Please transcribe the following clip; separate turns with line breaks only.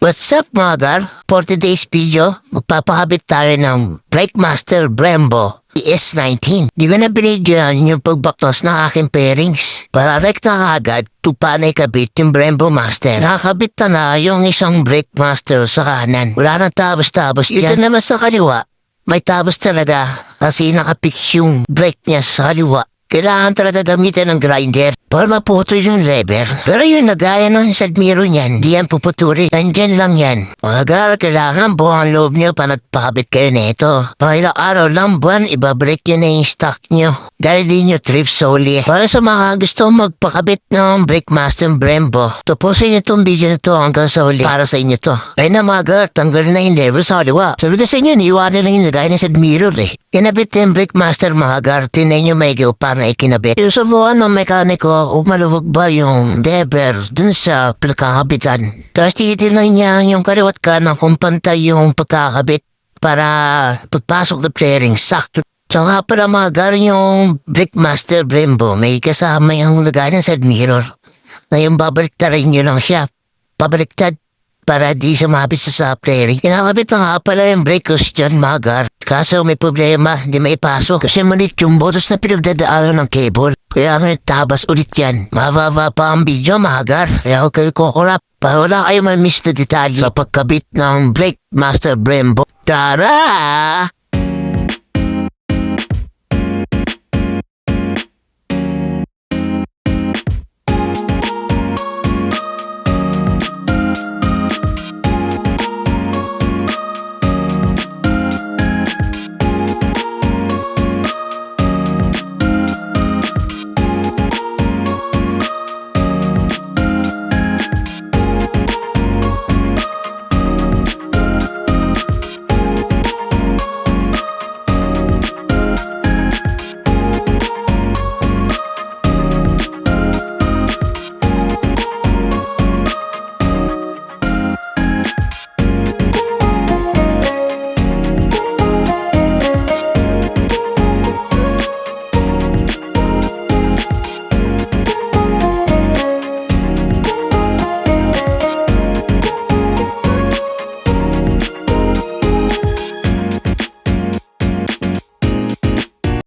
What's up mga gar? For today's video, magpapakabit tayo ng Breakmaster Brembo ES19. Di ko na binidyohan yung pagbaktos ng aking pairings. Para rekta ka agad, paano ikabit yung Brembo Master. Nakakabit na yung isang Breakmaster sa kanan. Wala nang tabos-tabos dyan. Ito naman sa kaliwa, may tabos talaga kasi nakapix yung brake niya sa kaliwa. Kailangan talaga gamitin ng grinder para maputol yung lever. Pero yung nagaya ng side mirror niyan, di yan puputuri. Nandyan lang yan. Mga gar, kailangan buong loob niyo pa nagpakabit kayo nito. Mga ilang araw lang buwan, ibabreak nyo na yung stock nyo. Dahil di nyo trip solely. Para sa mga gusto magpakabit ng Breakmaster Brembo, tapusin nyo itong video na to hanggang sa huli. Para sa inyo to. Ay na mga gar, tanggalin na yung lever sa kaliwa. Sabi ko sa inyo, niiwanan lang yung nagaya ng side mirror eh. Kinabit yung Breakmaster mga gar, tinay nyo may para na ikinabit. Yung subukan ng mekaniko, umaluwag ba yung lever dun sa pagkakabitan. Tapos titignan niya yung kaliwat kanan kung pantay yung pagkakabit para pagpasok ng flaring sakto. Tsaka pala mga gar yung Breakmaster Brembo, may kasama yung lagay ng side mirror. Ngayon babaliktarin nyo lang siya. Pabaliktad para di sumabit sa flaring. Kinakabit na nga pala yung brake hose dyan mga gar. Kaso may problema, di maipasok. Kasi malit yung botos na pinagdadaanan ng cable. Kaya nga tabas ulit yan. Mababa pa ang video mga gar. Kaya huwag kayo kukurap. Para wala kayo ma-miss na detalye sa pagkabit ng Breakmaster Brembo. Tara!